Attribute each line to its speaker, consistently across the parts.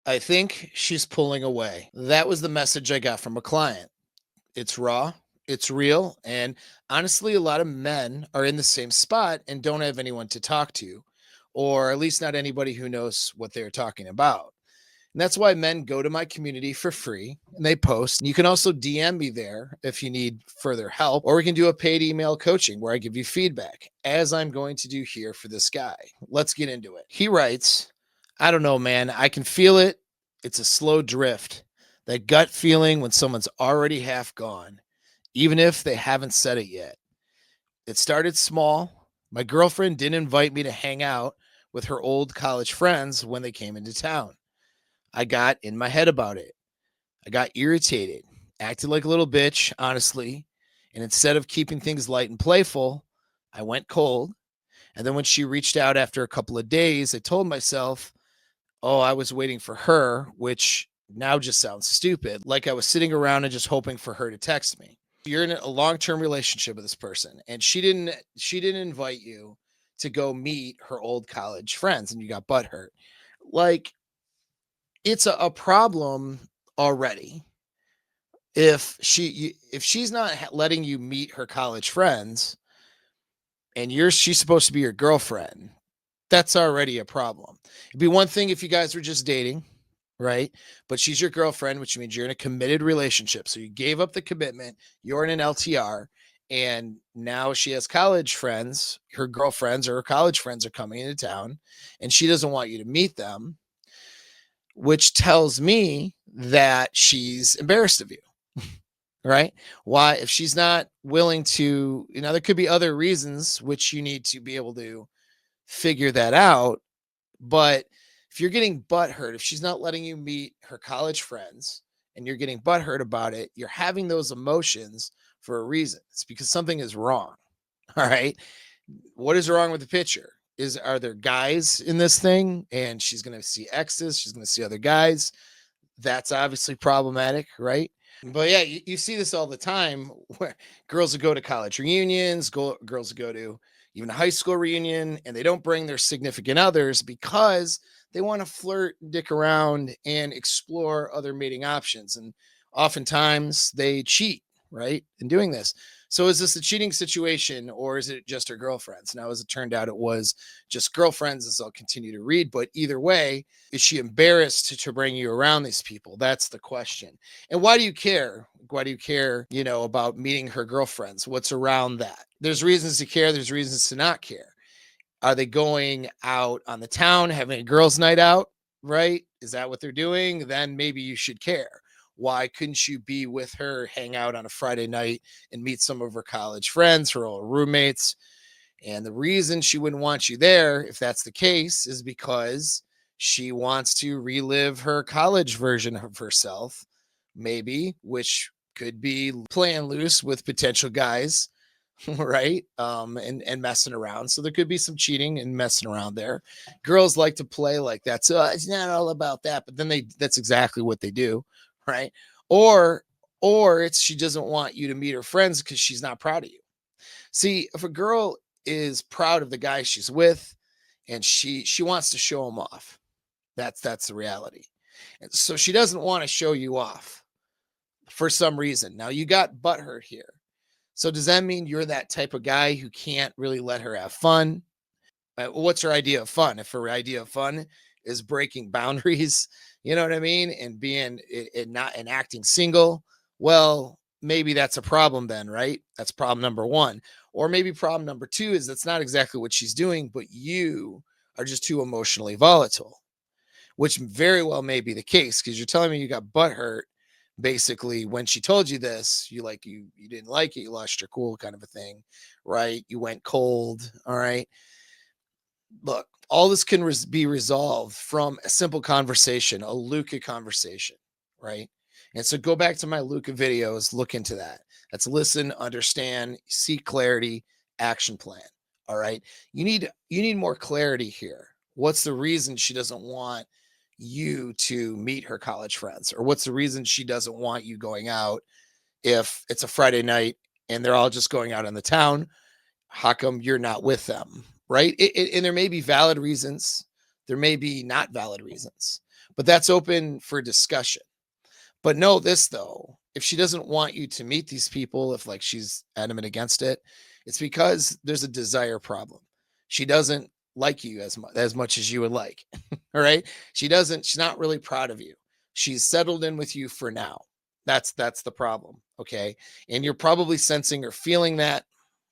Speaker 1: I think she's pulling away. That was the message I got from a client. It's raw, it's real, and honestly, a lot of men are in the same spot and don't have anyone to talk to, or at least not anybody who knows what they're talking about. And that's why men go to my community for free and they post. And you can also DM me there if you need further help, or we can do a paid email coaching where I give you feedback, as I'm going to do here for this guy. Let's get into it. He writes, I don't know, man. I can feel it. It's a slow drift. That gut feeling when someone's already half gone, even if they haven't said it yet. It started small. My girlfriend didn't invite me to hang out with her old college friends when they came into town. I got in my head about it. I got irritated, acted like a little bitch, honestly. And instead of keeping things light and playful, I went cold. And then when she reached out after a couple of days, I told myself, oh, I was waiting for her, which now just sounds stupid. Like I was sitting around and just hoping for her to text me. You're in a long-term relationship with this person, and she didn't invite you to go meet her old college friends, and you got butthurt. Like, it's a problem already. If she's not letting you meet her college friends, and she's supposed to be your girlfriend, that's already a problem. It'd be one thing if you guys were just dating, right? But she's your girlfriend, which means you're in a committed relationship. So you gave up the commitment, you're in an LTR, and now she has college friends, her girlfriends or her college friends are coming into town, and she doesn't want you to meet them, which tells me that she's embarrassed of you, right? Why, if she's not willing to, there could be other reasons which you need to be able to figure that out. But if you're getting butthurt, if she's not letting you meet her college friends and you're getting butthurt about it, you're having those emotions for a reason. It's because something is wrong. All right. What is wrong with the picture? Are there guys in this thing? And she's going to see exes. She's going to see other guys. That's obviously problematic, right? But yeah, you see this all the time where girls will go to college reunions, girls will go to even a high school reunion, and they don't bring their significant others because they want to flirt, dick around, and explore other mating options. And oftentimes they cheat, right, in doing this. So is this a cheating situation or is it just her girlfriends? Now, as it turned out, it was just girlfriends, as I'll continue to read. But either way, is she embarrassed to bring you around these people? That's the question. And why do you care? Why do you care, about meeting her girlfriends? What's around that? There's reasons to care. There's reasons to not care. Are they going out on the town, having a girls' night out, right? Is that what they're doing? Then maybe you should care. Why couldn't you be with her, hang out on a Friday night and meet some of her college friends, her old roommates? And the reason she wouldn't want you there, if that's the case, is because she wants to relive her college version of herself, maybe, which could be playing loose with potential guys, right? And messing around. So there could be some cheating and messing around there. Girls like to play like that. So it's not all about that, but then that's exactly what they do, right? Or it's she doesn't want you to meet her friends because she's not proud of you. See, if a girl is proud of the guy she's with and she wants to show him off, that's the reality. And so she doesn't want to show you off for some reason. Now you got butthurt here. So does that mean you're that type of guy who can't really let her have fun? What's her idea of fun? If her idea of fun is breaking boundaries, you know what I mean, and being not and acting single, well, maybe that's a problem then, right? That's problem number one. Or maybe problem number two is that's not exactly what she's doing, but you are just too emotionally volatile, which very well may be the case because you're telling me you got butthurt basically when she told you this. You didn't like it, you lost your cool, kind of a thing, right? You went cold. All right, look, all this can be resolved from a simple conversation, a Luca conversation, right? And so go back to my Luca videos, look into that. That's listen, understand, seek clarity, action plan. All right, you need more clarity here. What's the reason she doesn't want you to meet her college friends, or what's the reason she doesn't want you going out if it's a Friday night and they're all just going out in the town? How come you're not with them, right? And there may be valid reasons, there may be not valid reasons, but that's open for discussion. But know this though, if she doesn't want you to meet these people, if like she's adamant against it, it's because there's a desire problem. She doesn't like you as much as you would like. All right? She's not really proud of you. She's settled in with you for now. That's the problem, okay? And you're probably sensing or feeling that,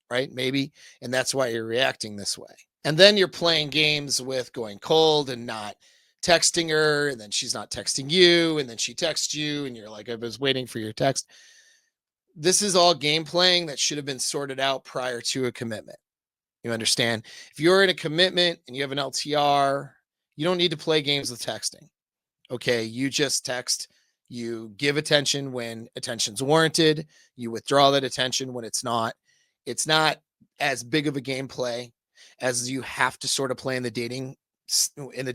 Speaker 1: right? Maybe, and that's why you're reacting this way. And then you're playing games with going cold and not texting her, and then she's not texting you, and then she texts you, and you're like, I was waiting for your text. This is all game playing that should have been sorted out prior to a commitment. You understand? If you're in a commitment and you have an LTR, you don't need to play games with texting. Okay, you just text, you give attention when attention's warranted, you withdraw that attention when it's not. It's not as big of a gameplay as you have to sort of play in the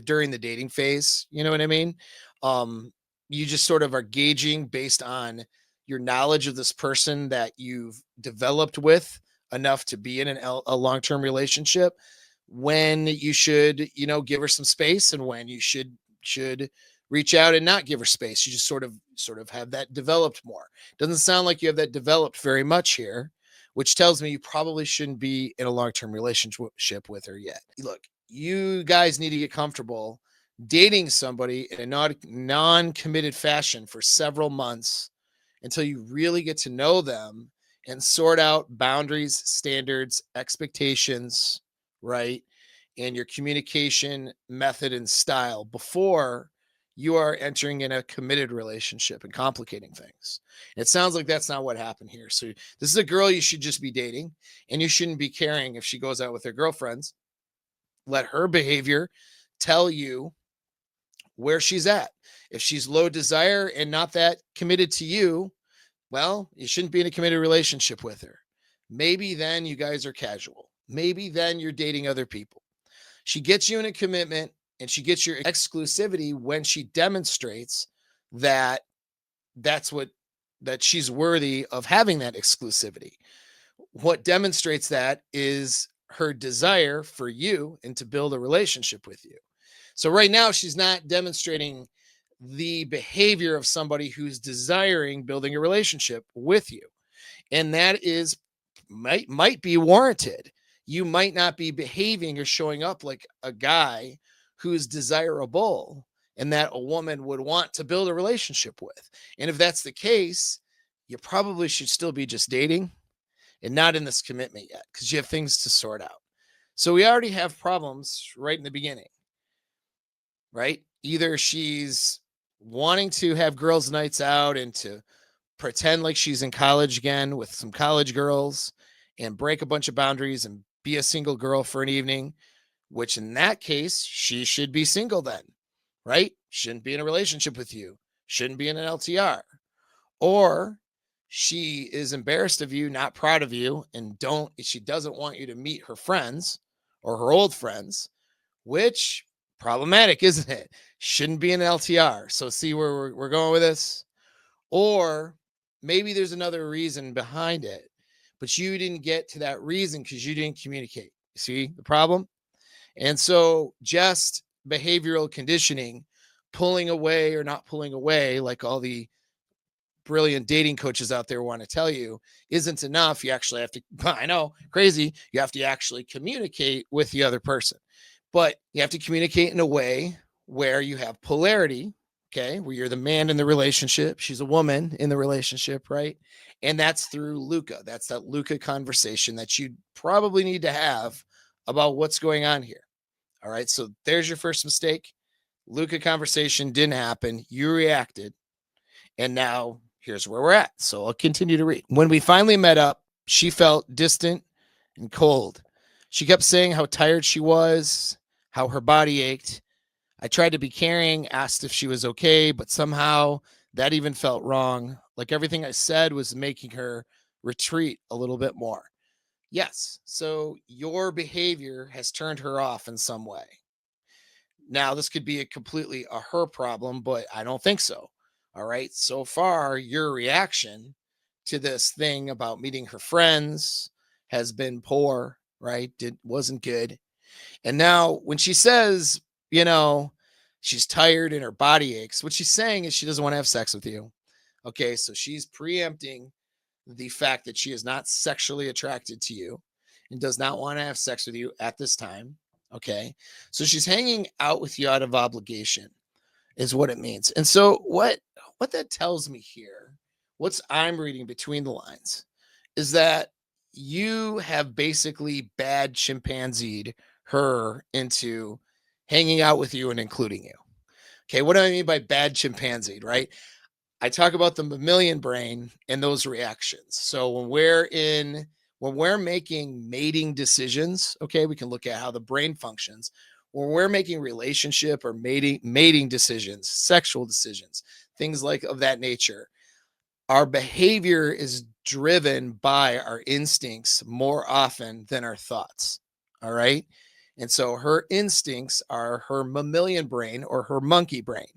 Speaker 1: during the dating phase, you know what I mean? You just sort of are gauging based on your knowledge of this person that you've developed with enough to be in a long-term relationship, when you should, give her some space, and when you should reach out and not give her space. You just sort of have that developed more. Doesn't sound like you have that developed very much here, which tells me you probably shouldn't be in a long-term relationship with her yet. Look, you guys need to get comfortable dating somebody in a non-committed fashion for several months until you really get to know them and sort out boundaries, standards, expectations, right? And your communication method and style before you are entering in a committed relationship and complicating things. And it sounds like that's not what happened here. So this is a girl you should just be dating, and you shouldn't be caring if she goes out with her girlfriends. Let her behavior tell you where she's at. If she's low desire and not that committed to you, well, you shouldn't be in a committed relationship with her. Maybe then you guys are casual. Maybe then you're dating other people. She gets you in a commitment, and she gets your exclusivity when she demonstrates that that's what that she's worthy of having that exclusivity. What demonstrates that is her desire for you and to build a relationship with you. So right now she's not demonstrating the behavior of somebody who's desiring building a relationship with you. And that is might be warranted. You might not be behaving or showing up like a guy who's desirable and that a woman would want to build a relationship with. And if that's the case, you probably should still be just dating and not in this commitment yet, because you have things to sort out. So we already have problems right in the beginning, right? Either she's wanting to have girls' nights out and to pretend like she's in college again with some college girls and break a bunch of boundaries and be a single girl for an evening, which in that case, she should be single then, right? Shouldn't be in a relationship with you, shouldn't be in an LTR. Or she is embarrassed of you, not proud of you, and she doesn't want you to meet her friends or her old friends, which problematic, isn't it? Shouldn't be an LTR. So see where we're going with this? Or maybe there's another reason behind it, but you didn't get to that reason because you didn't communicate. See the problem? And so just behavioral conditioning, pulling away or not pulling away, like all the brilliant dating coaches out there want to tell you, isn't enough. You actually have to, I know, crazy. You have to actually communicate with the other person, but you have to communicate in a way where you have polarity. Okay. Where you're the man in the relationship. She's a woman in the relationship. Right. And that's through Luca. That's that Luca conversation that you probably need to have about what's going on here. All right. So there's your first mistake. Luca conversation didn't happen. You reacted. And now here's where we're at. So I'll continue to read. When we finally met up, she felt distant and cold. She kept saying how tired she was, how her body ached. I tried to be caring, asked if she was okay, but somehow that even felt wrong. Like everything I said was making her retreat a little bit more. Yes. So your behavior has turned her off in some way. Now, this could be completely a her problem, but I don't think so. All right. So far, your reaction to this thing about meeting her friends has been poor, right? It wasn't good. And now when she says, you know, She's tired and her body aches. What she's saying is she doesn't want to have sex with you. Okay, so she's preempting the fact that she is not sexually attracted to you and does not want to have sex with you at this time. Okay, so she's hanging out with you out of obligation, is what it means. And so what that tells me here, what's I'm reading between the lines, is that you have basically bad chimpanzeed her into hanging out with you and including you. Okay, what do I mean by bad chimpanzee, right? I talk about the mammalian brain and those reactions. So when we're making mating decisions, okay, we can look at how the brain functions. When we're making relationship or mating decisions, sexual decisions, things like of that nature, our behavior is driven by our instincts more often than our thoughts. All right. And so her instincts are her mammalian brain or her monkey brain.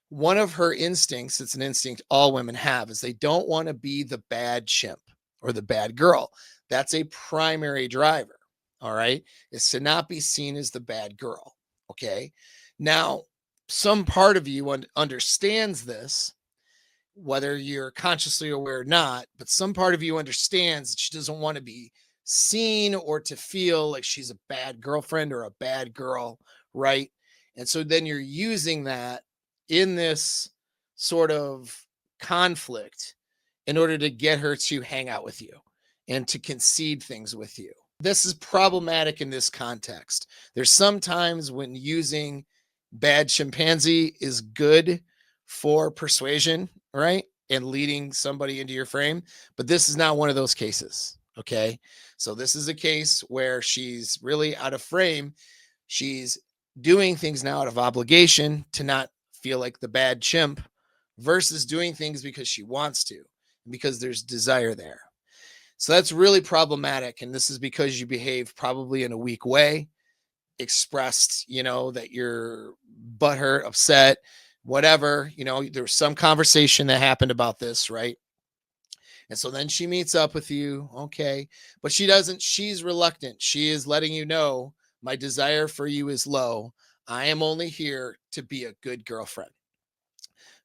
Speaker 1: One of her instincts, it's an instinct all women have, is they don't want to be the bad chimp or the bad girl. That's a primary driver. All right. Is to not be seen as the bad girl. Okay. Now, some part of you understands this, whether you're consciously aware or not, but some part of you understands that she doesn't want to be seen or to feel like she's a bad girlfriend or a bad girl, right? And so then you're using that in this sort of conflict in order to get her to hang out with you and to concede things with you. This is problematic in this context. There's sometimes when using bad chimpanzee is good for persuasion, right? And leading somebody into your frame. But this is not one of those cases. Okay. So this is a case where she's really out of frame. She's doing things now out of obligation to not feel like the bad chimp versus doing things because she wants to, because there's desire there. So that's really problematic. And this is because you behave probably in a weak way, expressed, that you're butthurt, upset, whatever. There was some conversation that happened about this, right? And so then she meets up with you. Okay. But she doesn't, she's reluctant. She is letting you know my desire for you is low. I am only here to be a good girlfriend.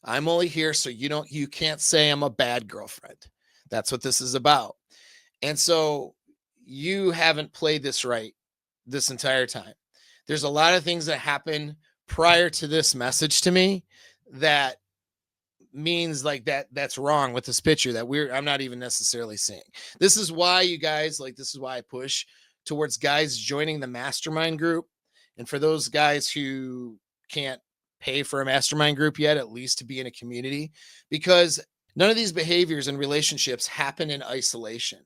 Speaker 1: I'm only here so you can't say I'm a bad girlfriend. That's what this is about. And so you haven't played this right this entire time. There's a lot of things that happen prior to this message to me that means like that's wrong with this picture that I'm not even necessarily seeing. This is why you guys, like, this is why I push towards guys joining the mastermind group. And for those guys who can't pay for a mastermind group yet, at least to be in a community, because none of these behaviors and relationships happen in isolation.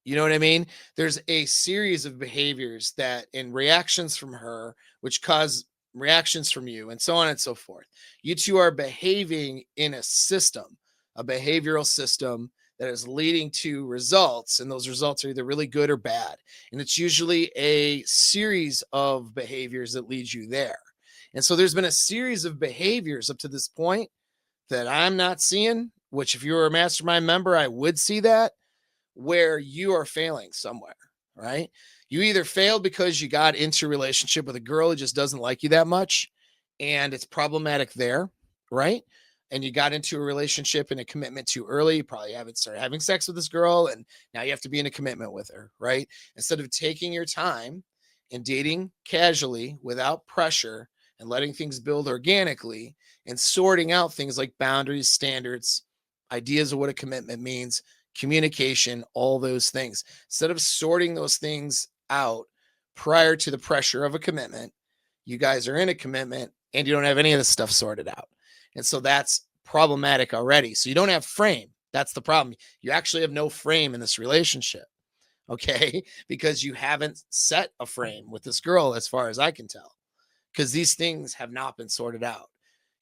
Speaker 1: You know what I mean? There's a series of behaviors that in reactions from her, which cause reactions from you, and so on and so forth. You two are behaving in a system, a behavioral system that is leading to results. And those results are either really good or bad. And it's usually a series of behaviors that leads you there. And so there's been a series of behaviors up to this point that I'm not seeing, which if you were a mastermind member, I would see that, where you are failing somewhere, right? You either failed because you got into a relationship with a girl who just doesn't like you that much and it's problematic there, right? And you got into a relationship and a commitment too early. You probably haven't started having sex with this girl and now you have to be in a commitment with her, right? Instead of taking your time and dating casually without pressure and letting things build organically and sorting out things like boundaries, standards, ideas of what a commitment means, communication, all those things. Instead of sorting those things out prior to the pressure of a commitment, you guys are in a commitment and you don't have any of this stuff sorted out. And so that's problematic already. So you don't have frame. That's the problem. You actually have no frame in this relationship. Okay. Because you haven't set a frame with this girl, as far as I can tell, because these things have not been sorted out.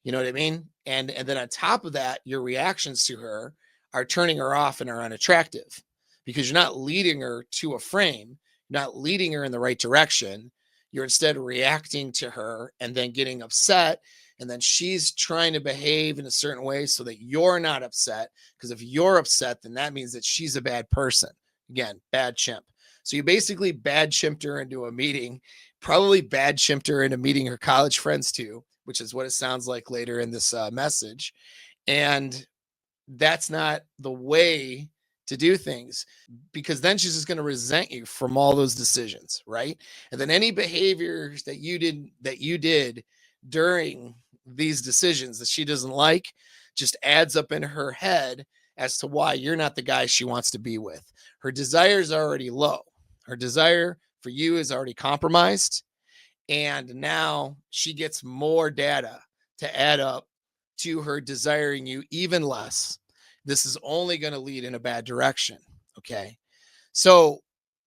Speaker 1: You know what I mean? And then on top of that, your reactions to her are turning her off and are unattractive because you're not leading her to a frame, you're not leading her in the right direction. You're instead reacting to her and then getting upset. And then she's trying to behave in a certain way so that you're not upset. Because if you're upset, then that means that she's a bad person. Again, bad chimp. So you basically bad chimped her into a meeting, probably bad chimped her into meeting her college friends too, which is what it sounds like later in this message. And that's not the way to do things, because then she's just going to resent you from all those decisions, right? And then any behaviors that you did during these decisions that she doesn't like just adds up in her head as to why you're not the guy she wants to be with. Her desire is already low. Her desire for you is already compromised, and now she gets more data to add up to her desiring you even less. This is only going to lead in a bad direction. Okay. So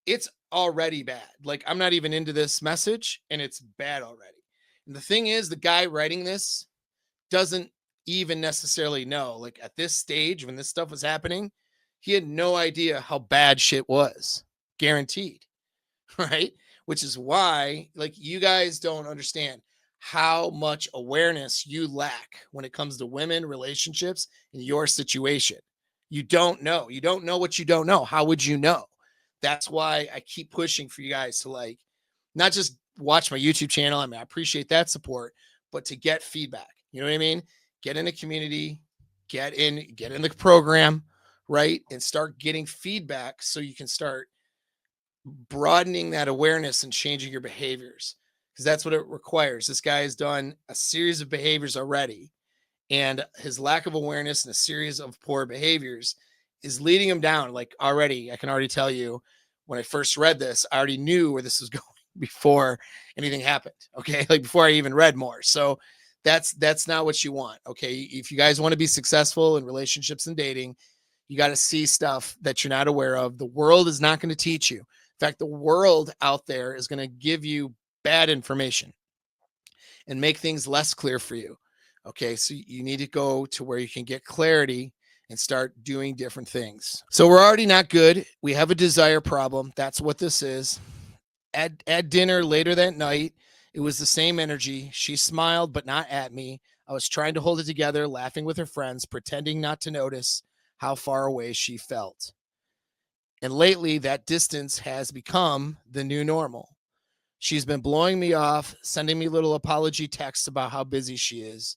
Speaker 1: it's already bad. Like, I'm not even into this message and it's bad already. And the thing is, the guy writing this doesn't even necessarily know. Like, at this stage, when this stuff was happening, he had no idea how bad shit was. Guaranteed. Right? Which is why, like, you guys don't understand how much awareness you lack when it comes to women, relationships, in your situation. You don't know. You don't know what you don't know. How would you know? That's why I keep pushing for you guys to, like, not just watch my YouTube channel. I mean, I appreciate that support, but to get feedback. You know what I mean? Get in a community, get in the program, right? And start getting feedback so you can start broadening that awareness and changing your behaviors, because that's what it requires. This guy has done a series of behaviors already, and his lack of awareness and a series of poor behaviors is leading him down. Like, already, I can already tell you, when I first read this, I already knew where this was going before anything happened. Okay. Like, before I even read more. So that's not what you want. Okay. If you guys want to be successful in relationships and dating, you got to see stuff that you're not aware of. The world is not going to teach you. In fact, the world out there is going to give you bad information and make things less clear for you. Okay, so you need to go to where you can get clarity and start doing different things. So we're already not good. We have a desire problem. That's what this is. At dinner later that night, it was the same energy. She smiled, but not at me. I was trying to hold it together, laughing with her friends, pretending not to notice how far away she felt. And lately, that distance has become the new normal. She's been blowing me off, sending me little apology texts about how busy she is.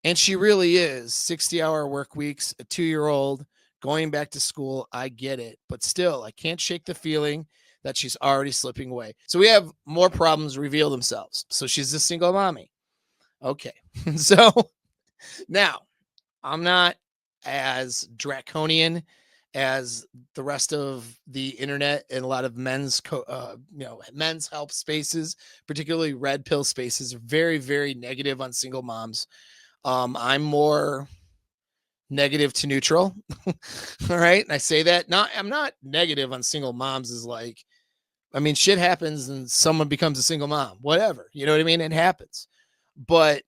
Speaker 1: And she really is. 60-hour work weeks, a 2-year-old, going back to school. I get it. But still, I can't shake the feeling that she's already slipping away. So we have more problems reveal themselves. So she's a single mommy. Okay. So now, I'm not as draconian as the rest of the internet and a lot of men's help spaces, particularly red pill spaces, are very, very negative on single moms. I'm more negative to neutral. All right. And I say that not, I'm not negative on single moms, is like, I mean, shit happens and someone becomes a single mom, whatever, you know what I mean? It happens. But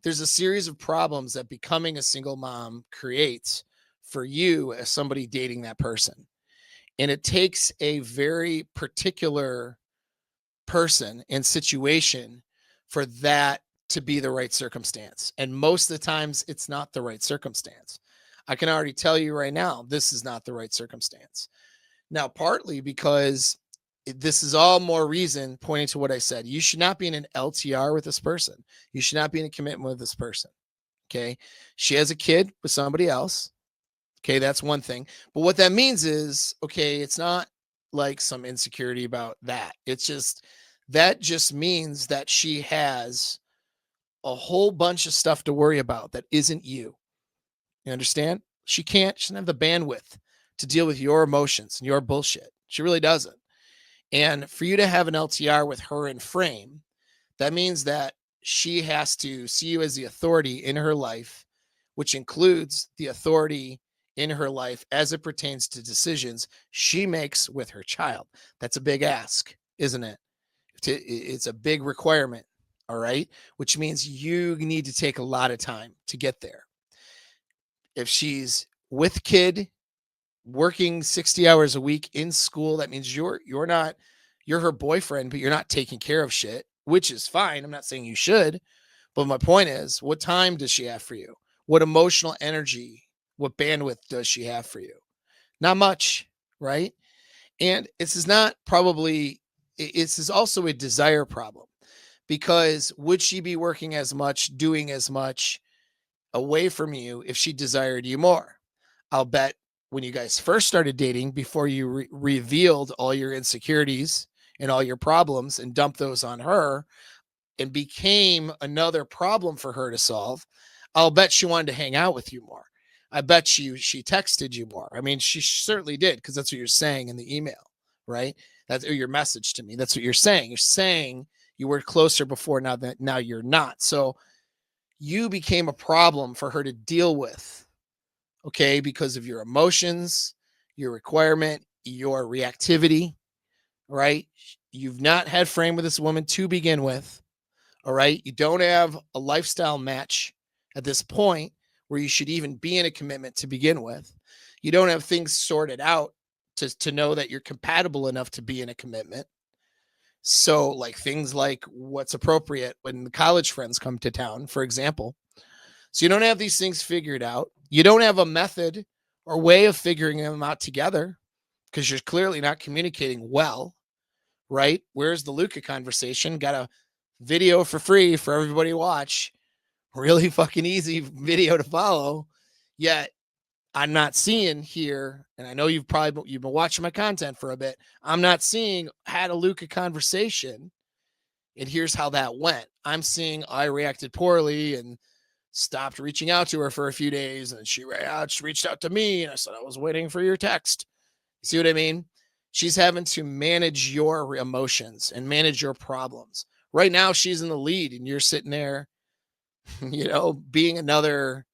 Speaker 1: there's a series of problems that becoming a single mom creates for you as somebody dating that person. And it takes a very particular person and situation for that to be the right circumstance. And most of the times, it's not the right circumstance. I can already tell you right now, this is not the right circumstance. Now, partly because this is all more reason pointing to what I said. You should not be in an LTR with this person. You should not be in a commitment with this person. Okay. She has a kid with somebody else. Okay. That's one thing. But what that means is, okay, it's not like some insecurity about that. It's just, that just means that she has a whole bunch of stuff to worry about that isn't you. You understand? She doesn't have the bandwidth to deal with your emotions and your bullshit. She really doesn't. And for you to have an LTR with her in frame, that means that she has to see you as the authority in her life, which includes the authority in her life as it pertains to decisions she makes with her child. That's a big ask, isn't it? It's a big requirement. All right. Which means you need to take a lot of time to get there. If she's with kid, working 60 hours a week in school, that means you're her boyfriend, but you're not taking care of shit, which is fine. I'm not saying you should, but my point is, what time does she have for you? What emotional energy, what bandwidth does she have for you? Not much, right? And this is not probably, this is also a desire problem, Because would she be working as much, doing as much away from you if she desired you more? I'll bet when you guys first started dating, before you revealed all your insecurities and all your problems and dumped those on her and became another problem for her to solve, I'll bet she wanted to hang out with you more. I bet you she texted you more. I mean, she certainly did, because that's what you're saying in the email, right? That's your message to me. That's what you're saying. You're saying you were closer before, now you're not. So you became a problem for her to deal with, okay, because of your emotions, your requirement, your reactivity, right? You've not had frame with this woman to begin with. All right. You don't have a lifestyle match at this point where you should even be in a commitment to begin with. You don't have things sorted out to know that you're compatible enough to be in a commitment. So, like things like what's appropriate when the college friends come to town, for example. So, you don't have these things figured out. You don't have a method or way of figuring them out together because you're clearly not communicating well, right? Where's the Luca conversation? Got a video for free for everybody to watch. Really fucking easy video to follow. Yet I'm not seeing here, and I know you've been watching my content for a bit. I'm not seeing had a Luca conversation, and here's how that went. I'm seeing I reacted poorly and stopped reaching out to her for a few days, and she reached out to me, and I said I was waiting for your text. You see what I mean? She's having to manage your emotions and manage your problems. Right now, she's in the lead, and you're sitting there, being another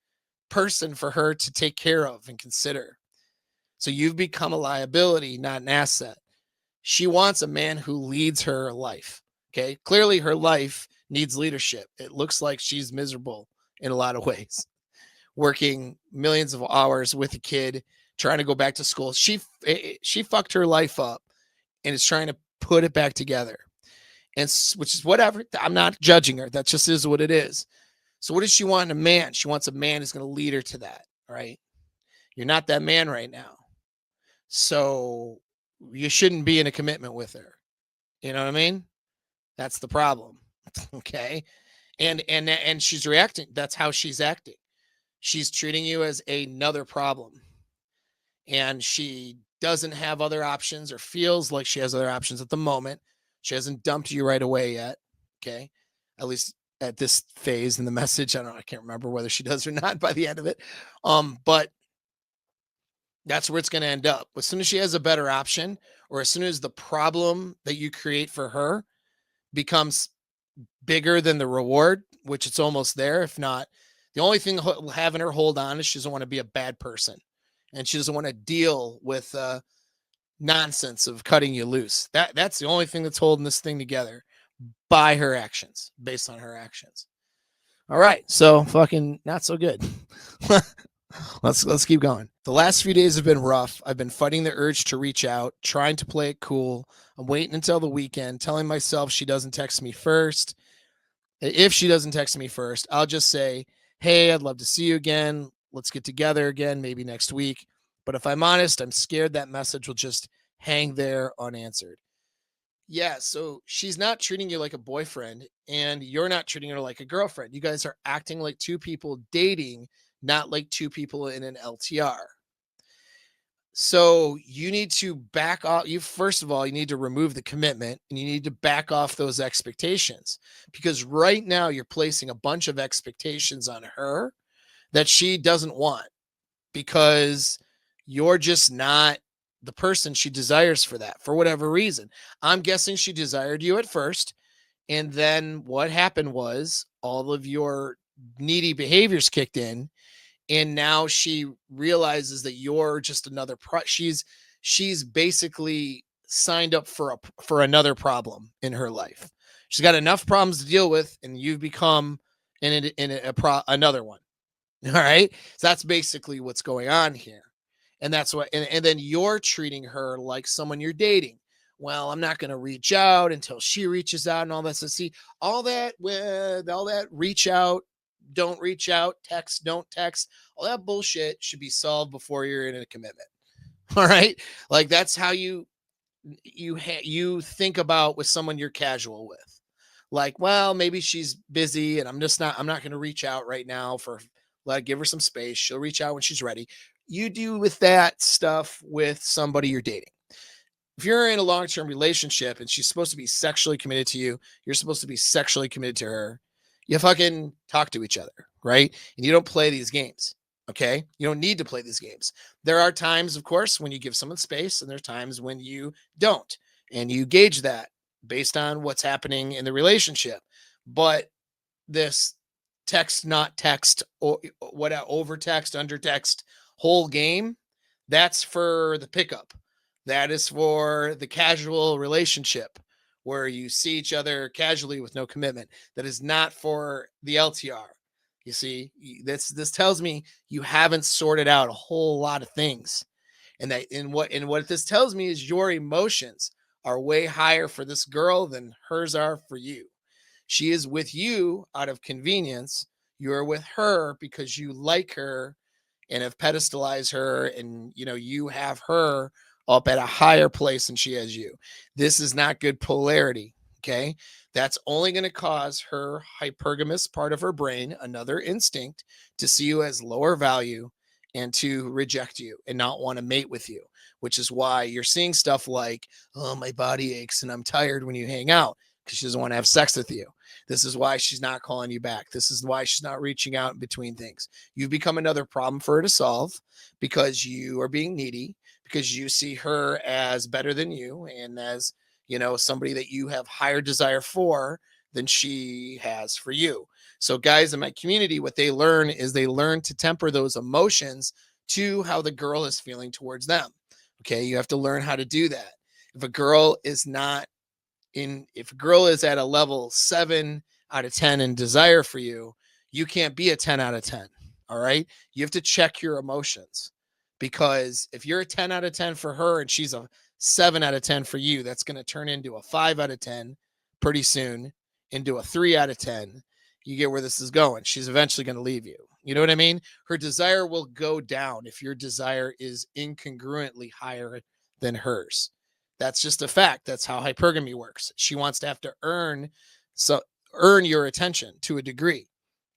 Speaker 1: person for her to take care of and consider. So you've become a liability, not an asset. She wants a man who leads her life. Okay. Clearly, her life needs leadership. It looks like she's miserable in a lot of ways, working millions of hours with a kid, trying to go back to school. She fucked her life up and is trying to put it back together. And which is whatever. I'm not judging her. That just is what it is. So what does she want in a man? She wants a man who's going to lead her to that, right? You're not that man right now. So you shouldn't be in a commitment with her. You know what I mean? That's the problem. Okay. And she's reacting. That's how she's acting. She's treating you as another problem. And she doesn't have other options or feels like she has other options at the moment. She hasn't dumped you right away yet. Okay. At least at this phase in the message. I don't know. I can't remember whether she does or not by the end of it. But that's where it's going to end up. As soon as she has a better option, or as soon as the problem that you create for her becomes bigger than the reward, which it's almost there, if not, the only thing having her hold on is she doesn't want to be a bad person, and she doesn't want to deal with nonsense of cutting you loose. That's the only thing that's holding this thing together, by her actions, based on her actions. All right, so fucking not so good. Let's keep going. The last few days have been rough. I've been fighting the urge to reach out, trying to play it cool. I'm waiting until the weekend, telling myself she doesn't text me first. If she doesn't text me first, I'll just say, "Hey, I'd love to see you again. Let's get together again, maybe next week." But if I'm honest, I'm scared that message will just hang there unanswered. Yeah, so she's not treating you like a boyfriend, and you're not treating her like a girlfriend. You guys are acting like two people dating, not like two people in an LTR. So you need to back off. First of all, you need to remove the commitment, and you need to back off those expectations, because right now you're placing a bunch of expectations on her that she doesn't want, because you're just not the person she desires for that, for whatever reason. I'm guessing she desired you at first. And then what happened was all of your needy behaviors kicked in. And now she realizes that you're just another she's basically signed up for another problem in her life. She's got enough problems to deal with, and you've become another one. All right. So that's basically what's going on here. And that's what, and then you're treating her like someone you're dating. Well, I'm not going to reach out until she reaches out and all that. So see, all that with all that reach out, don't reach out, text, don't text, all that bullshit should be solved before you're in a commitment. All right. Like that's how you think about with someone you're casual with. like, well, maybe she's busy and I'm not going to reach out right now give her some space. She'll reach out when she's ready. You do with that stuff with somebody you're dating. If you're in a long-term relationship and she's supposed to be sexually committed to you, you're supposed to be sexually committed to her. You fucking talk to each other, right? And you don't play these games. Okay? You don't need to play these games. There are times, of course, when you give someone space, and there's times when you don't. And you gauge that based on what's happening in the relationship. But this text, not text, or what over text, under text whole game, that's for the pickup. That is for the casual relationship where you see each other casually with no commitment. That is not for the LTR. You see, this tells me you haven't sorted out a whole lot of things. And what this tells me is your emotions are way higher for this girl than hers are for you. She is with you out of convenience. You're with her because you like her and have pedestalized her, and you have her up at a higher place than she has you. This is not good polarity. Okay. That's only going to cause her hypergamous part of her brain, another instinct, to see you as lower value and to reject you and not want to mate with you, which is why you're seeing stuff like, oh, my body aches and I'm tired when you hang out, because she doesn't want to have sex with you. This is why she's not calling you back. This is why she's not reaching out in between things. You've become another problem for her to solve because you are being needy, because you see her as better than you and as, somebody that you have higher desire for than she has for you. So guys in my community, what they learn is they learn to temper those emotions to how the girl is feeling towards them. Okay. You have to learn how to do that. If a girl is not if a girl is at a level 7 out of 10 in desire for you, you can't be a 10 out of 10. All right. You have to check your emotions, because if you're a 10 out of 10 for her and she's a 7 out of 10 for you, that's going to turn into a 5 out of 10 pretty soon, into a 3 out of 10. You get where this is going. She's eventually going to leave you. You know what I mean? Her desire will go down if your desire is incongruently higher than hers. That's just a fact. That's how hypergamy works. She wants to have to earn your attention to a degree,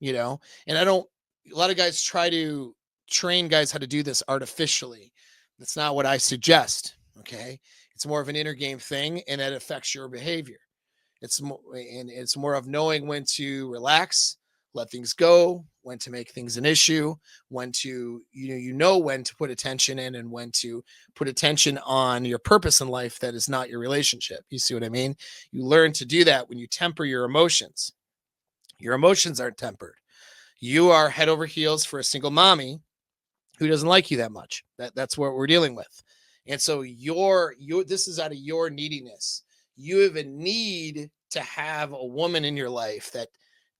Speaker 1: you know. And I don't. A lot of guys try to train guys how to do this artificially. That's not what I suggest. Okay, it's more of an inner game thing, and it affects your behavior. It's more of knowing when to relax, let things go, when to make things an issue, when to when to put attention in, and when to put attention on your purpose in life that is not your relationship. You see what I mean? You learn to do that when you temper your emotions. Your emotions aren't tempered. You are head over heels for a single mommy who doesn't like you that much. That's what we're dealing with. And so this is out of your neediness. You have a need to have a woman in your life that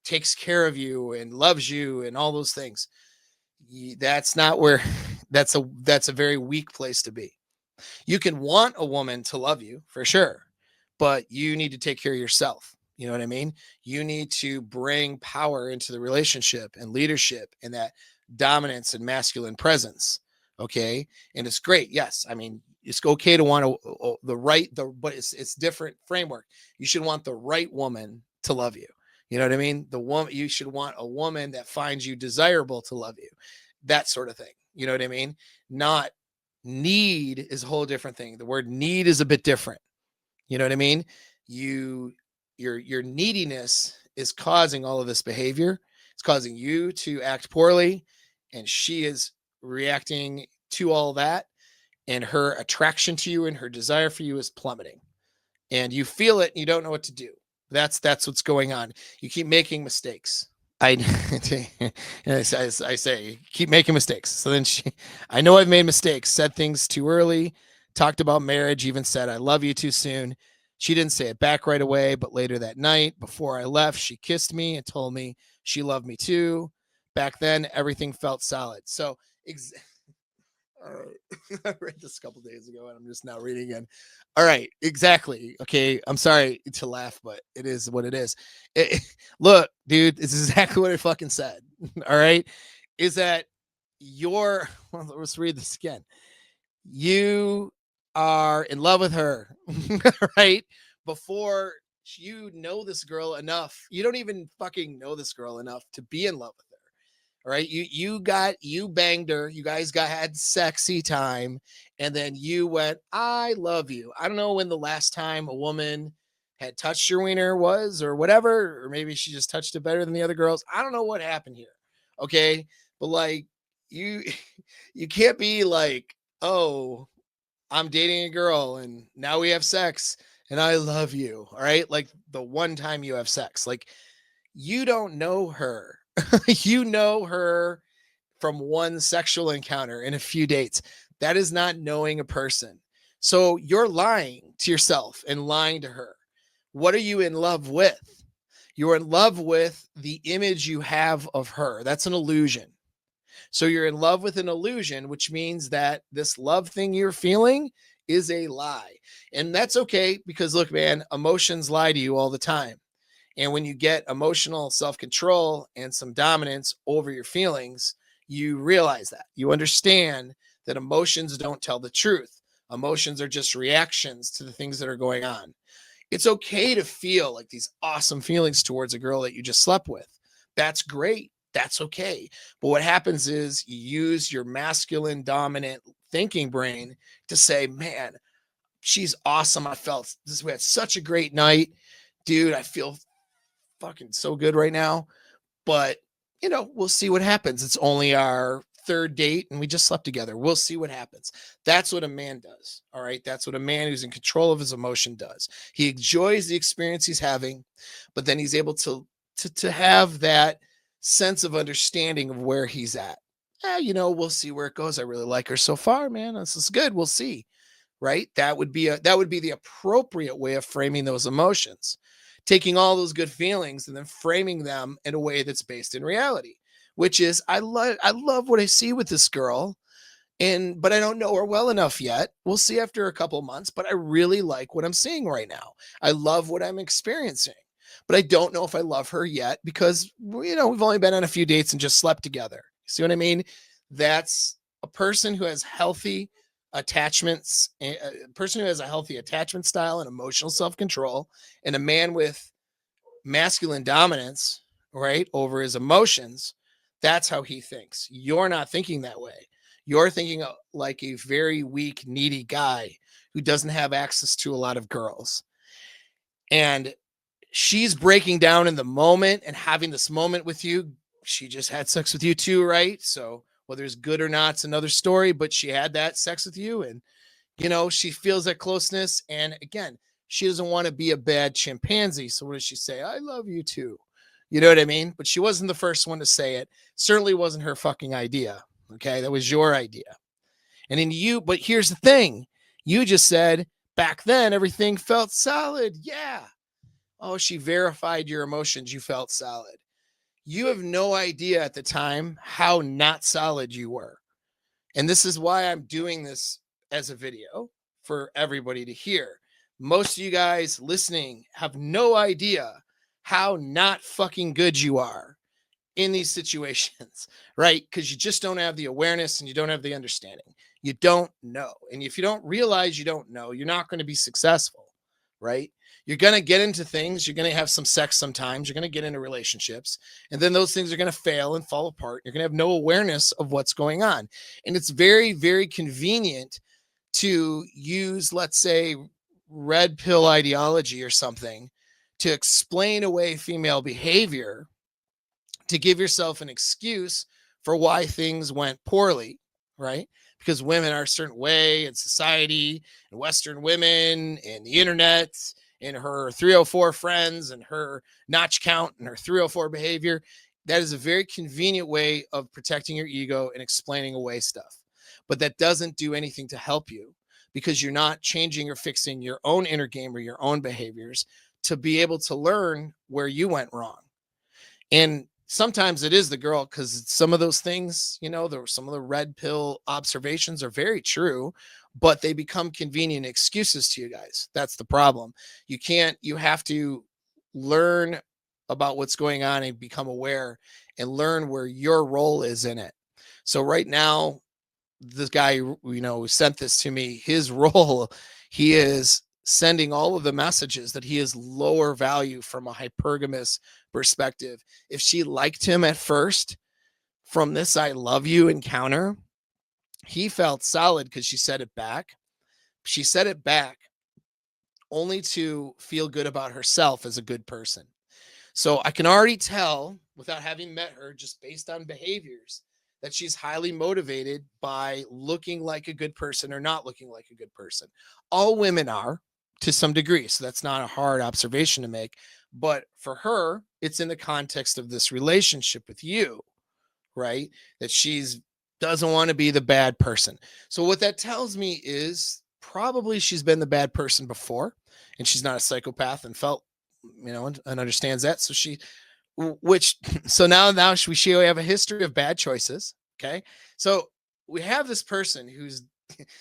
Speaker 1: takes care of you and loves you and all those things. That's not where that's a very weak place to be. You can want a woman to love you for sure, but you need to take care of yourself. You know what I mean? You need to bring power into the relationship and leadership and that dominance and masculine presence. Okay. And it's great. Yes. I mean, it's okay to want but it's different framework. You should want the right woman to love you. You know what I mean? You should want a woman that finds you desirable to love you. That sort of thing. You know what I mean? Not need is a whole different thing. The word need is a bit different. You know what I mean? Your neediness is causing all of this behavior. It's causing you to act poorly, and she is reacting to all that, and her attraction to you and her desire for you is plummeting. And you feel it and you don't know what to do. That's what's going on. You keep making mistakes. I I say keep making mistakes. So then I know I've made mistakes, said things too early, talked about marriage, even said I love you too soon. She didn't say it back right away, but later that night, before I left, she kissed me and told me she loved me too. Back then, everything felt solid. So, all right. I read this a couple days ago and I'm just now reading again. All right, exactly. Okay, I'm sorry to laugh, but it is what it is. Look, dude, this is exactly what I fucking said. All right, is that well, let's read this again. You are in love with her, right? Before You know this girl enough. You don't even fucking know this girl enough to be in love with her. All right. You banged her. You guys got had sexy time. And then you went, I love you. I don't know when the last time a woman had touched your wiener was or whatever, or maybe she just touched it better than the other girls. I don't know what happened here. Okay. But like you you can't be like, oh, I'm dating a girl and now we have sex and I love you. All right. Like the one time you have sex, like you don't know her. You know her from one sexual encounter and a few dates. That is not knowing a person. So you're lying to yourself and lying to her. What are you in love with? You're in love with the image you have of her. That's an illusion. So you're in love with an illusion, which means that this love thing you're feeling is a lie. And that's okay because look, man, emotions lie to you all the time. And when you get emotional self control and some dominance over your feelings, you realize that. You understand that emotions don't tell the truth. Emotions are just reactions to the things that are going on. It's okay to feel like these awesome feelings towards a girl that you just slept with. That's great. That's okay. But what happens is you use your masculine dominant thinking brain to say, man, she's awesome. I felt this. We had such a great night. Dude, I feel fucking so good right now. But, we'll see what happens. It's only our third date and we just slept together. We'll see what happens. That's what a man does. All right. That's what a man who's in control of his emotion does. He enjoys the experience he's having, but then he's able to have that sense of understanding of where he's at. We'll see where it goes. I really like her so far, man. This is good. We'll see. Right. That would be the appropriate way of framing those emotions, taking all those good feelings and then framing them in a way that's based in reality, which is I love what I see with this girl, but I don't know her well enough yet. We'll see after a couple months, but I really like what I'm seeing right now. I love what I'm experiencing. But I don't know if I love her yet because we've only been on a few dates and just slept together. See what I mean? That's a person who has healthy attachments, a person who has a healthy attachment style and emotional self-control, and a man with masculine dominance, right, over his emotions. That's how he thinks. You're not thinking that way. You're thinking like a very weak, needy guy who doesn't have access to a lot of girls. And she's breaking down in the moment and having this moment with you. She just had sex with you too, right? So whether it's good or not, it's another story, but she had that sex with you and she feels that closeness. And again, she doesn't want to be a bad chimpanzee. So what does she say? I love you too. You know what I mean? But she wasn't the first one to say it. Certainly wasn't her fucking idea. Okay. That was your idea. And then but here's the thing. You just said back then everything felt solid. Yeah. Oh, she verified your emotions. You felt solid. You have no idea at the time how not solid you were. And this is why I'm doing this as a video for everybody to hear. Most of you guys listening have no idea how not fucking good you are in these situations, right? Because you just don't have the awareness and you don't have the understanding. You don't know. And if you don't realize you don't know, you're not going to be successful, right? You're going to get into things. You're going to have some sex sometimes. You're going to get into relationships. And then those things are going to fail and fall apart. You're going to have no awareness of what's going on. And it's very, very convenient to use, let's say, red pill ideology or something to explain away female behavior, to give yourself an excuse for why things went poorly, right? Because women are a certain way in society and Western women and the internet and her 304 friends and her notch count and her 304 behavior. That is a very convenient way of protecting your ego and explaining away stuff. But that doesn't do anything to help you because you're not changing or fixing your own inner game or your own behaviors to be able to learn where you went wrong. And sometimes it is the girl because some of those things, some of the red pill observations are very true, but they become convenient excuses to you guys. That's the problem. You have to learn about what's going on and become aware and learn where your role is in it. So right now, this guy, who sent this to me, his role, he is sending all of the messages that he is lower value from a hypergamous perspective. If she liked him at first from this I love you encounter, he felt solid because she said it back. She said it back only to feel good about herself as a good person. So I can already tell without having met her, just based on behaviors, that she's highly motivated by looking like a good person or not looking like a good person. All women are to some degree. So that's not a hard observation to make. But for her, it's in the context of this relationship with you, right? That she's doesn't want to be the bad person. So what that tells me is probably she's been the bad person before and she's not a psychopath and felt, and understands that. So which so now we have a history of bad choices. Okay. So we have this person who's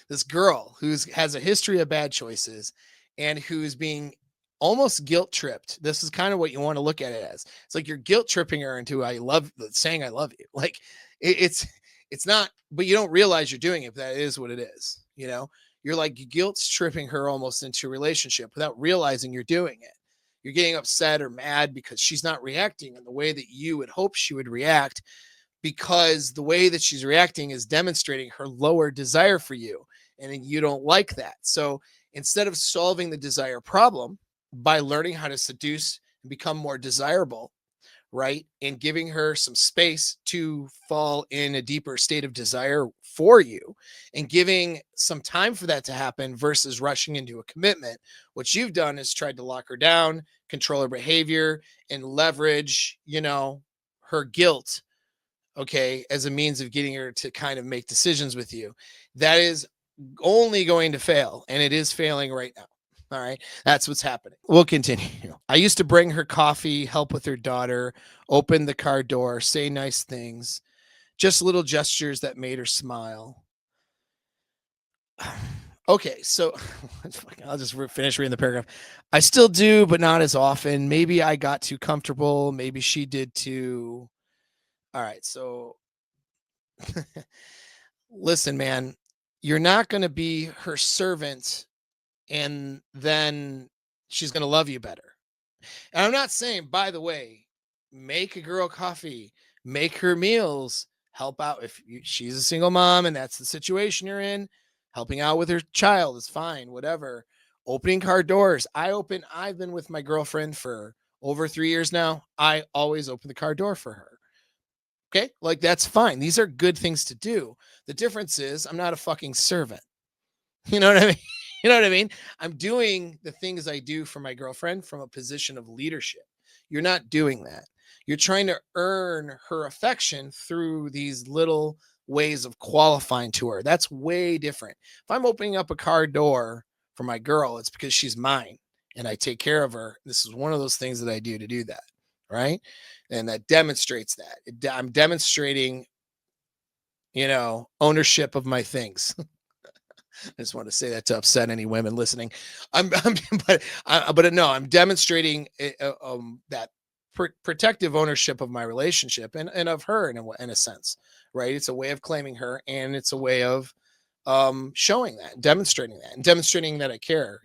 Speaker 1: this girl who's has a history of bad choices and who's being almost guilt tripped. This is kind of what you want to look at it as. It's like you're guilt tripping her into saying I love you. Like it's not, but you don't realize you're doing it, but that is what it is. You're like guilt tripping her almost into a relationship without realizing you're doing it. You're getting upset or mad because she's not reacting in the way that you would hope she would react, because the way that she's reacting is demonstrating her lower desire for you, and you don't like that. So instead of solving the desire problem by learning how to seduce and become more desirable, right, and giving her some space to fall in a deeper state of desire for you and giving some time for that to happen versus rushing into a commitment, what you've done is tried to lock her down, control her behavior, and leverage, her guilt, okay, as a means of getting her to kind of make decisions with you. That is only going to fail, and it is failing right now. All right, that's what's happening. We'll continue. I used to bring her coffee, help with her daughter, open the car door, say nice things, just little gestures that made her smile. Okay, so I'll just finish reading the paragraph. I still do, but not as often. Maybe I got too comfortable. Maybe she did too. All right, so listen, man, you're not going to be her servant and then she's going to love you better. And I'm not saying, by the way, make a girl coffee, make her meals, help out if she's a single mom and that's the situation you're in. Helping out with her child is fine, whatever. Opening car doors. I've been with my girlfriend for over 3 years now. I always open the car door for her. Okay. Like that's fine. These are good things to do. The difference is I'm not a fucking servant. You know what I mean? You know what I mean? I'm doing the things I do for my girlfriend from a position of leadership. You're not doing that. You're trying to earn her affection through these little ways of qualifying to her. That's way different. If I'm opening up a car door for my girl, it's because she's mine and I take care of her. This is one of those things that I do to do that. Right. And that demonstrates that. I'm demonstrating, ownership of my things. I just want to say that to upset any women listening. I'm but no, I'm demonstrating that protective ownership of my relationship and of her in a sense, right? It's a way of claiming her, and it's a way of showing that, demonstrating that, and demonstrating that I care,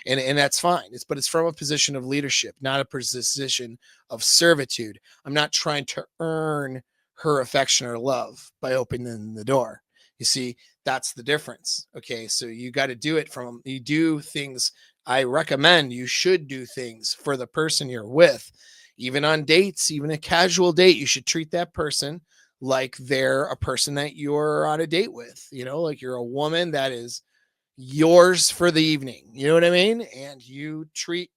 Speaker 1: and that's fine. But it's from a position of leadership, not a position of servitude. I'm not trying to earn her affection or love by opening the door. You see, that's the difference. Okay, so you got to you do things. I recommend you should do things for the person you're with, even on dates, even a casual date. You should treat that person like they're a person that you're on a date with, like you're a woman that is yours for the evening. You know what I mean? And you treat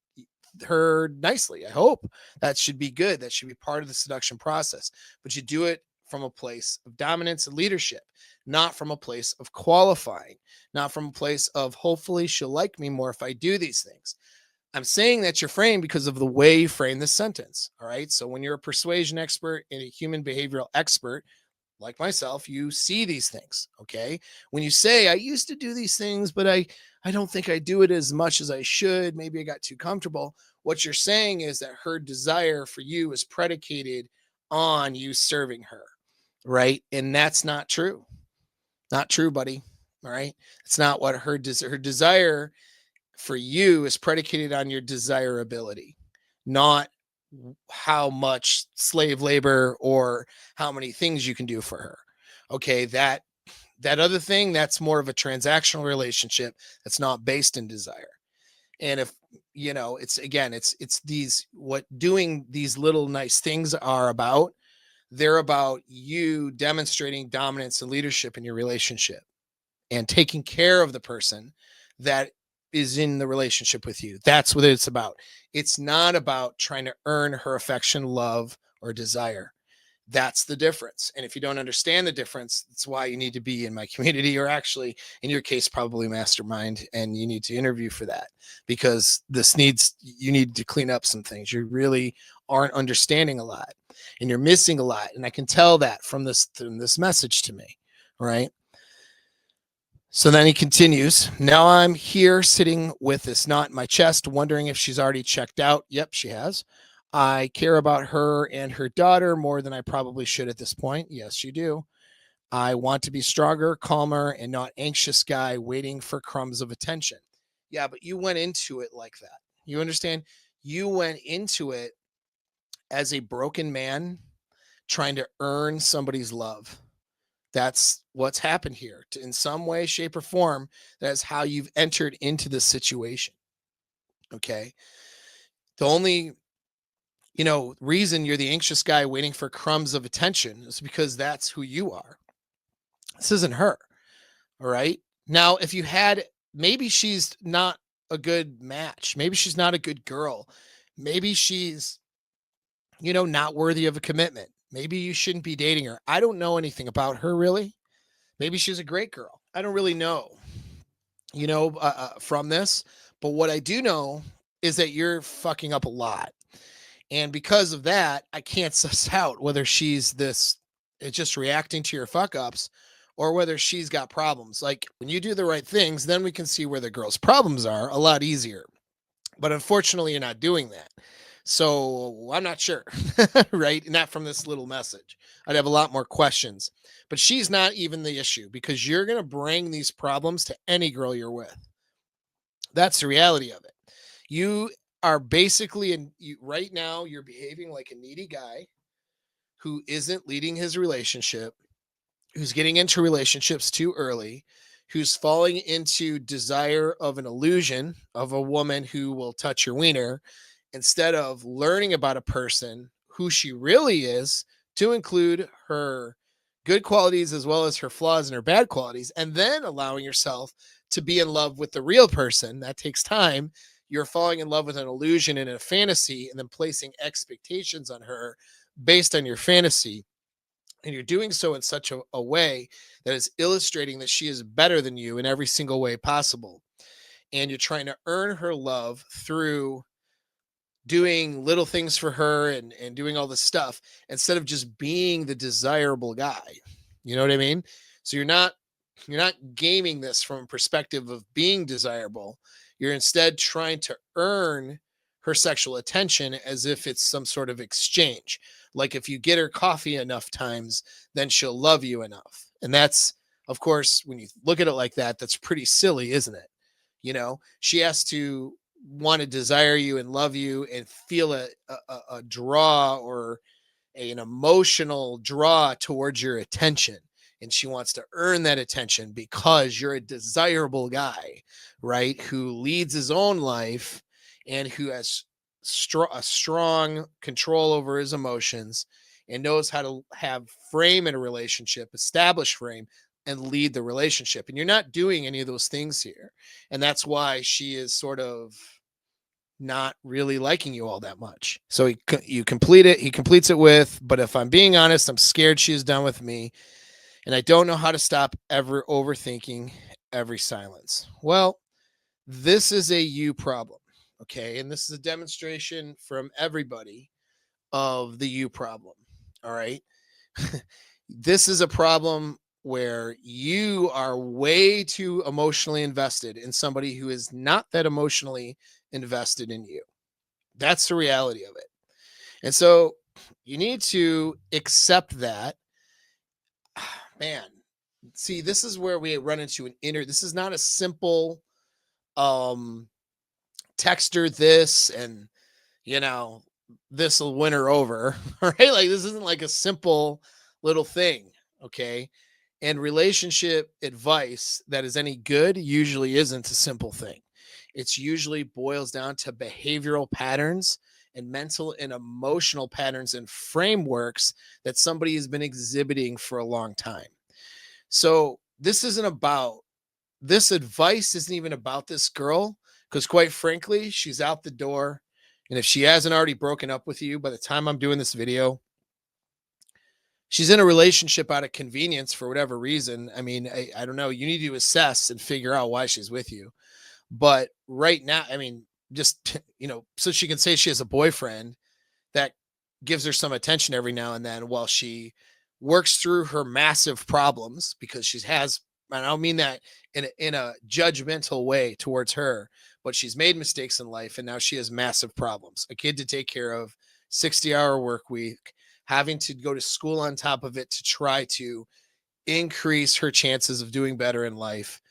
Speaker 1: her nicely. I hope that should be good. That should be part of the seduction process, but you do it from a place of dominance and leadership, not from a place of qualifying, not from a place of hopefully she'll like me more if I do these things. I'm saying that you're framed because of the way you frame this sentence. All right. So when you're a persuasion expert and a human behavioral expert, like myself, you see these things. Okay. When you say, I used to do these things, but I don't think I do it as much as I should. Maybe I got too comfortable. What you're saying is that her desire for you is predicated on you serving her. Right. And that's not true. Not true, buddy. All right. It's not what her desire for you is predicated on your desirability, not how much slave labor or how many things you can do for her. Okay, that other thing, that's more of a transactional relationship that's not based in desire. And if it's again, it's these what doing these little nice things are about. They're about you demonstrating dominance and leadership in your relationship and taking care of the person that is in the relationship with you. That's what it's about. It's not about trying to earn her affection, love, or desire. That's the difference. And if you don't understand the difference, that's why you need to be in my community, or actually, in your case, probably mastermind. And you need to interview for that, because you need to clean up some things. You really aren't understanding a lot and you're missing a lot. And I can tell that from this message to me. Right. So then he continues. Now I'm here sitting with this knot in my chest, wondering if she's already checked out. Yep, she has. I care about her and her daughter more than I probably should at this point. Yes, you do. I want to be stronger, calmer, and not anxious guy waiting for crumbs of attention. Yeah, but you went into it like that. You understand? You went into it as a broken man trying to earn somebody's love. That's what's happened here. In some way, shape, or form, that's how you've entered into this situation. Okay. The only, reason you're the anxious guy waiting for crumbs of attention is because that's who you are. This isn't her. All right. Now, if you had, maybe she's not a good match. Maybe she's not a good girl. Maybe she's, not worthy of a commitment. Maybe you shouldn't be dating her. I don't know anything about her really. Maybe she's a great girl. I don't really know, from this. But what I do know is that you're fucking up a lot. And because of that, I can't suss out whether she's just reacting to your fuck ups, or whether she's got problems. Like, when you do the right things, then we can see where the girl's problems are a lot easier. But unfortunately, you're not doing that. So I'm not sure, right? Not from this little message. I'd have a lot more questions. But she's not even the issue, because you're going to bring these problems to any girl you're with. That's the reality of it. You are basically, right now, you're behaving like a needy guy who isn't leading his relationship, who's getting into relationships too early, who's falling into desire of an illusion of a woman who will touch your wiener, instead of learning about a person who she really is, to include her good qualities as well as her flaws and her bad qualities, and then allowing yourself to be in love with the real person. That takes time. You're falling in love with an illusion and a fantasy, and then placing expectations on her based on your fantasy. And you're doing so in such a way that is illustrating that she is better than you in every single way possible. And you're trying to earn her love through doing little things for her, and doing all this stuff, instead of just being the desirable guy. You know what I mean? So you're not gaming this from a perspective of being desirable. You're instead trying to earn her sexual attention as if it's some sort of exchange. Like, if you get her coffee enough times, then she'll love you enough. And that's, of course, when you look at it like that, that's pretty silly, isn't it? She has to want to desire you and love you and feel a draw, or an emotional draw towards your attention. And she wants to earn that attention because you're a desirable guy, right? Who leads his own life, and who has a strong control over his emotions, and knows how to have frame in a relationship, establish frame, and lead the relationship. And you're not doing any of those things here. And that's why she is sort of not really liking you all that much. So you complete it. He completes it with, "But if I'm being honest, I'm scared she is done with me, and I don't know how to stop ever overthinking every silence." Well, this is a you problem. Okay. And this is a demonstration from everybody of the you problem. All right. This is a problem where you are way too emotionally invested in somebody who is not that emotionally invested in you. That's the reality of it. And so you need to accept that. Man, see, this is where we run into this is not a simple text her this and, you know, this will win her over, right? Like this isn't like a simple little thing, okay? And relationship advice that is any good usually isn't a simple thing. It's usually boils down to behavioral patterns and mental and emotional patterns and frameworks that somebody has been exhibiting for a long time. So this advice isn't even about this girl because quite frankly, she's out the door. And if she hasn't already broken up with you by the time I'm doing this video, she's in a relationship out of convenience for whatever reason. I mean, I don't know. You need to assess and figure out why she's with you. But right now, I mean, just, so she can say she has a boyfriend that gives her some attention every now and then while she works through her massive problems because she has, and I don't mean that in a judgmental way towards her, but she's made mistakes in life and now she has massive problems. A kid to take care of, 60-hour work week, having to go to school on top of it to try to increase her chances of doing better in life,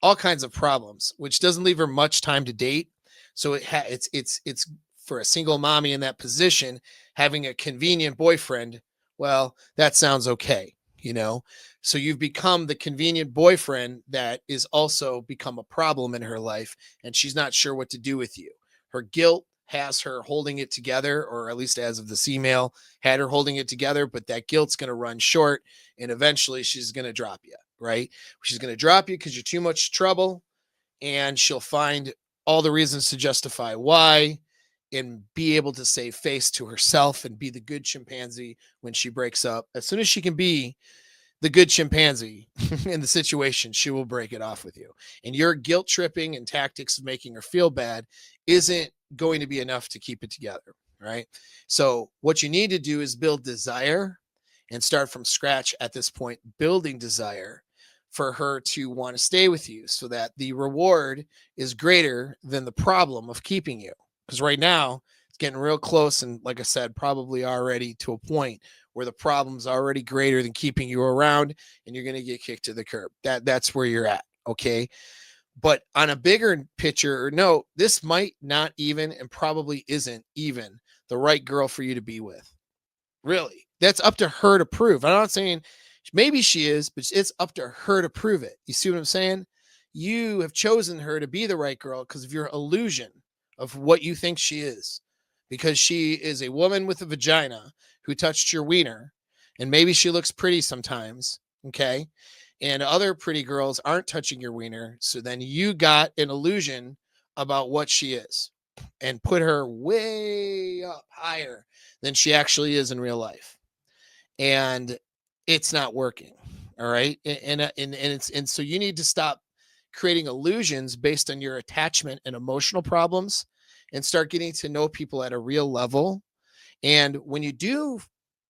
Speaker 1: all kinds of problems, which doesn't leave her much time to date. So it's for a single mommy in that position, having a convenient boyfriend. Well, that sounds okay, you know. So you've become the convenient boyfriend that is also become a problem in her life, and she's not sure what to do with you. Her guilt has her holding it together, or at least as of this email, had her holding it together, but that guilt's going to run short and eventually she's going to drop you, right? She's going to drop you because you're too much trouble, and she'll find all the reasons to justify why and be able to save face to herself and be the good chimpanzee when she breaks up. As soon as she can be the good chimpanzee in the situation, she will break it off with you. And your guilt tripping and tactics of making her feel bad isn't going to be enough to keep it together, right? So, what you need to do is build desire and start from scratch at this point, building desire for her to want to stay with you so that the reward is greater than the problem of keeping you. Because right now, it's getting real close. And like I said, probably already to a point where the problem's already greater than keeping you around and you're going to get kicked to the curb. That's where you're at. Okay. But on a bigger picture or note, this might not even and probably isn't even the right girl for you to be with. Really. That's up to her to prove. I'm not saying maybe she is, but it's up to her to prove it. You see what I'm saying? You have chosen her to be the right girl because of your illusion of what you think she is. Because she is a woman with a vagina who touched your wiener, and maybe she looks pretty sometimes. Okay. And other pretty girls aren't touching your wiener. So then you got an illusion about what she is and put her way up higher than she actually is in real life. And it's not working. All right. And so you need to stop creating illusions based on your attachment and emotional problems and start getting to know people at a real level. And when you do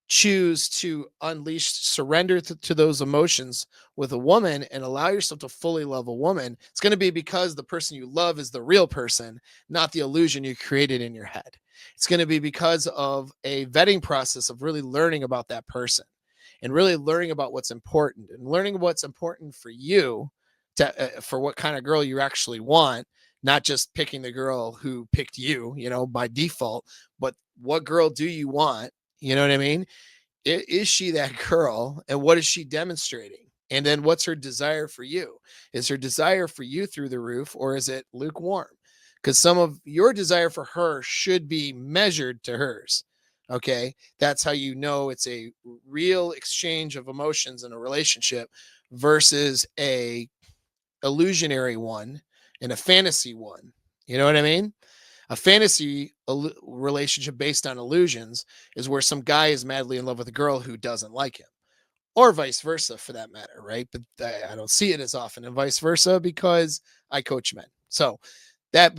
Speaker 1: choose to unleash, surrender to those emotions with a woman and allow yourself to fully love a woman, it's going to be because the person you love is the real person, not the illusion you created in your head. It's going to be because of a vetting process of really learning about that person and really learning about what's important and learning what's important for you for what kind of girl you actually want, not just picking the girl who picked you, by default, but what girl do you want? You know what I mean? Is she that girl, and what is she demonstrating? And then what's her desire for you? Is her desire for you through the roof, or is it lukewarm? Because some of your desire for her should be measured to hers. Okay. That's how you know it's a real exchange of emotions in a relationship versus a illusionary one and a fantasy one. You know what I mean? A fantasy relationship based on illusions is where some guy is madly in love with a girl who doesn't like him, or vice versa for that matter, right? But I don't see it as often, and vice versa because I coach men. So that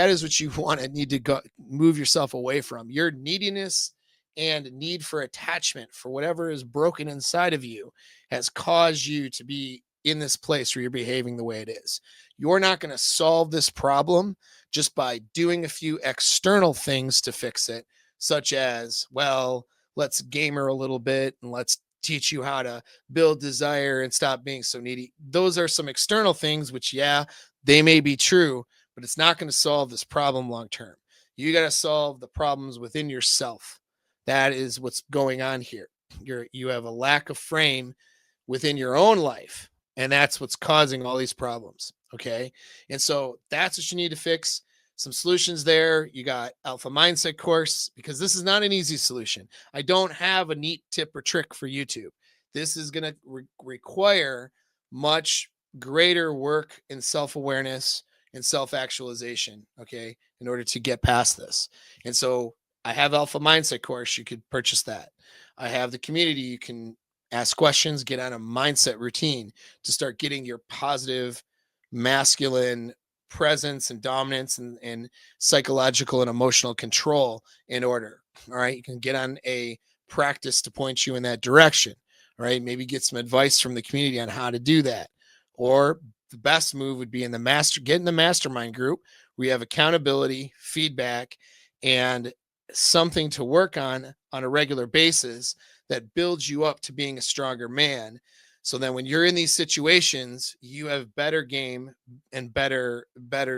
Speaker 1: is what you want to need to go move yourself away from. Your neediness and need for attachment for whatever is broken inside of you has caused you to be in this place where you're behaving the way it is. You're not going to solve this problem just by doing a few external things to fix it, such as, well, let's gamer a little bit and let's teach you how to build desire and stop being so needy. Those are some external things, which, yeah, they may be true, but it's not going to solve this problem long term. You got to solve the problems within yourself. That is what's going on here. You have a lack of frame within your own life, and that's what's causing all these problems. Okay. And so that's what you need to fix. Some solutions there. You got Alpha Mindset course, because this is not an easy solution. I don't have a neat tip or trick for YouTube. This is going to require much greater work in self-awareness and self-actualization, okay, in order to get past this. And so I have Alpha Mindset course. You could purchase that. I have the community. You can ask questions, get on a mindset routine to start getting your positive masculine presence and dominance and psychological and emotional control in order. All right. You can get on a practice to point you in that direction. All right. Maybe get some advice from the community on how to do that. Or the best move would be get in the mastermind group where you have accountability, feedback, and something to work on a regular basis that builds you up to being a stronger man. So then when you're in these situations, you have better game and better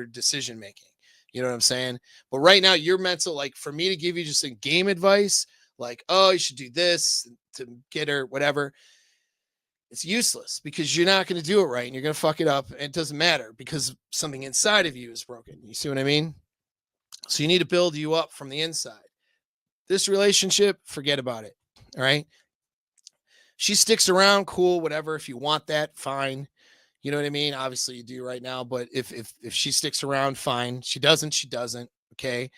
Speaker 1: decision making. You know what I'm saying? But right now, your mental, like for me to give you just a game advice, like, oh, you should do this to get her, whatever, it's useless because you're not going to do it right and you're going to fuck it up. And it doesn't matter because something inside of you is broken. You see what I mean? So you need to build you up from the inside. This relationship, forget about it. All right. She sticks around, cool, whatever. If you want that, fine. You know what I mean? Obviously you do right now, but if she sticks around, fine. She doesn't, she doesn't. Okay.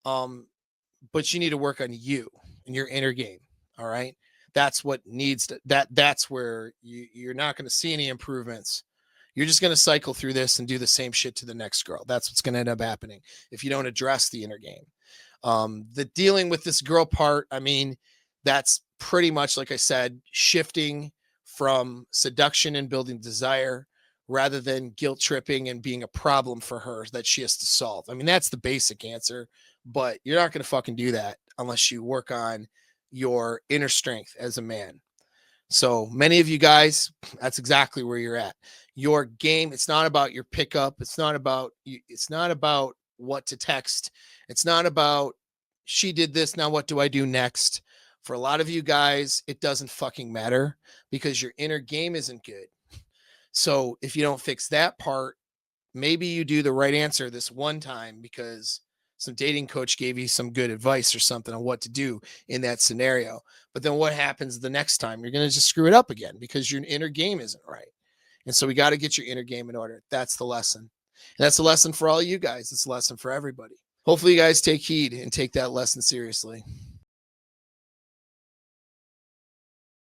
Speaker 1: Um, but you need to work on you and your inner game. All right. That's what needs to that's where you're not going to see any improvements. You're just going to cycle through this and do the same shit to the next girl. That's what's going to end up happening if you don't address the inner game. The dealing with this girl part, I mean, that's pretty much, like I said, shifting from seduction and building desire rather than guilt tripping and being a problem for her that she has to solve. I mean, that's the basic answer, but you're not going to fucking do that unless you work on your inner strength as a man. So many of you guys, that's exactly where you're at. Your game, it's not about your pickup. It's not about what to text. It's not about she did this, now what do I do next? For a lot of you guys, it doesn't fucking matter because your inner game isn't good. So if you don't fix that part, maybe you do the right answer this one time because some dating coach gave you some good advice or something on what to do in that scenario. But then what happens the next time? You're going to just screw it up again because your inner game isn't right. And so we got to get your inner game in order. That's the lesson. And that's a lesson for all you guys. It's a lesson for everybody. Hopefully you guys take heed and take that lesson seriously.